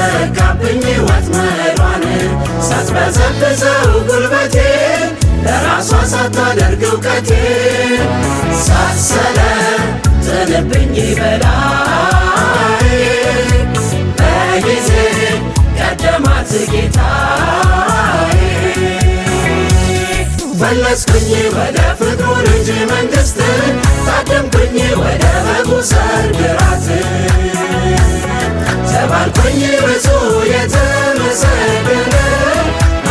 ዘጋብኝ ወጥመዷን ሳትበዘብዘው ጉልበቴን ለራሷ ሳታደርግ እውቀቴን ሳትሰለጥንብኝ በላይ በጊዜ ቀደማት ጌታዬ ፈለስኩኝ ወደ ፍቅሩ ልጅ መንግሥት ታደምኩኝ ወደ በጉ ሰርግ ራት ተባልኩኝ ብዙ የተመሰገነ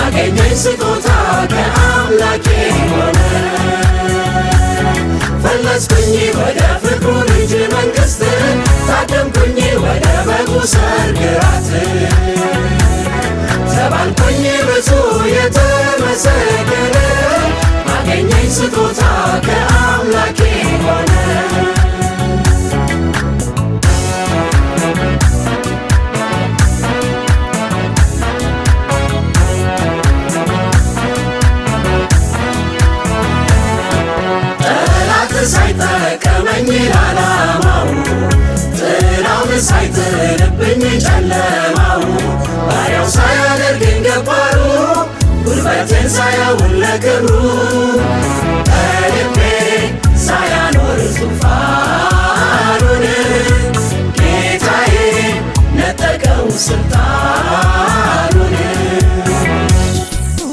አገኘኝ ስጦታ ከአምላኬ ሆነ ፈለስኩኝ ወደ ፍቅሩ ልጅ መንግሥት ታደምኩኝ ወደ በጉ ሰርግ ራት ተባልኩኝ ብዙ የተመሰገነ አገኘኝ ስጦታ ከአምላኬ ሆነ ሳይጠቀመኝ ላላማው ጥላውን ሳይጥልብኝ ጨለማው ባሪያው ሳያደርገኝ ገባሩ ጉልበቴን ሳያውል ለክብሩ በልቤ ሳያኖር ዙፋኑን ጌታዬ ነጠቀው ስልጣኑን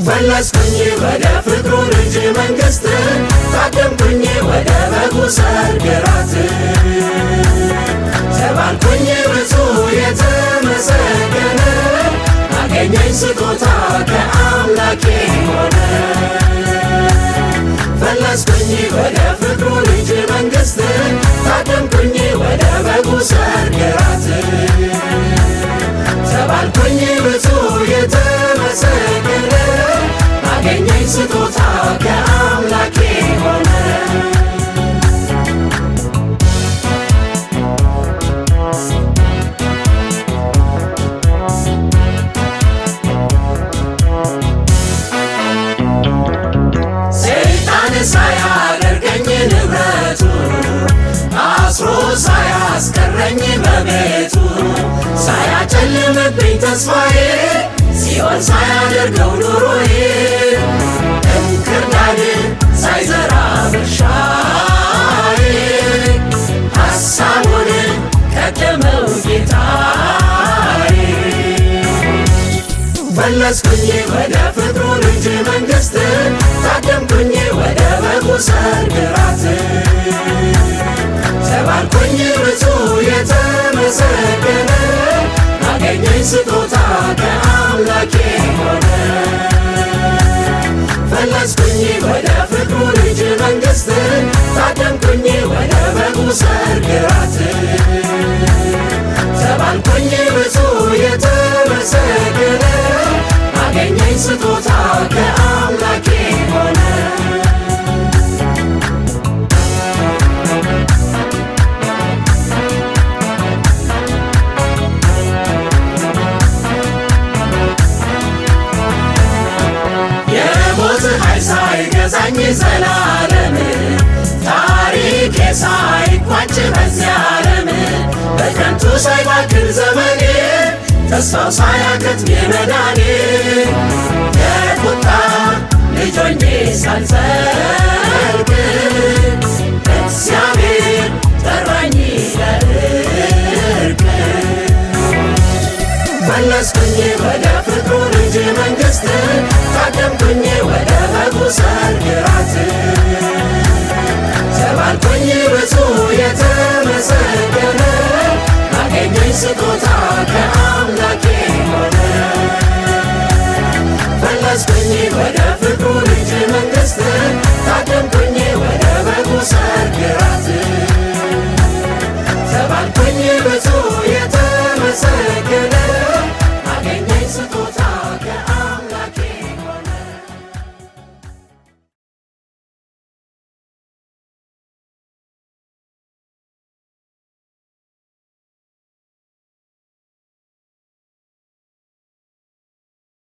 ፈለስኩኝ ወደ ፍቅሩ ልጅ መንግሥት ታደምኩኝ ወደ በጉ ሰርግ ራት ተባልኩኝ ብዙ የተመሰገነ አገኘኝ ስጦታ ከአምላኬ ሆነ ፈለስኩኝ ወደ ፍቅሩ ልጅ መንግሥት ታደምኩኝ ወደ በጉ ሰርግ ራት ተባልኩኝ ብዙ የተመሰገነ አገኘኝ ስጦታ ከአምላኬ ሆነ ሰይጣን ሳያደርገኝ ንብረቱ አስሮ ሳያስቀረኝ በቤቱ ሳያጨልምብኝ ተስፋዬ ሲኦል ሳያደርገው ኑሮዬ እንክርዳድ ሳይዘራ በእርሻዬ ሐሳቡን ቀደመው ጌታዬ ፈለስኩኝ ወደ ፍቅሩ ልጅ መንግሥት ታደምኩኝ ወደ በጉ ሰርግ ራት ተባልኩኝ ብዙ የተመሰገነ አገኘኝ ስጦታ ከአምላኬ ሆነ ፈለስኩኝ ወደ ፍቅሩ ልጅ መንግሥት ታደምኩኝ ወደ በጉ ሰርግ ራት ተባልኩኝ ብዙ የተመሰገነ አገኘኝ ስጦታ ከአምላኬ ሆነ ሳይገዛኝ ዘላለም ታሪኬ ሳይቋጭ በዚያ ዓለም በከንቱ ሳይባክን ዘመኔ ተስፋው ሳያከትም የመዳኔ የቁጣ ልጅ ሆኜ ሳልጸድቅ እግዚአብሔር ጠራኝ ለእርቅ ፈለስኩኝ ወደ ፍቅሩ ልጅ መንግሥት ታደምኩኝ ወደ በጉ ሰርግ ራት ተባልኩኝ ብዙ የተመሰገነ አገኘኝ ስጦታ ከአምላኬ ሆነ ፈለስኩኝ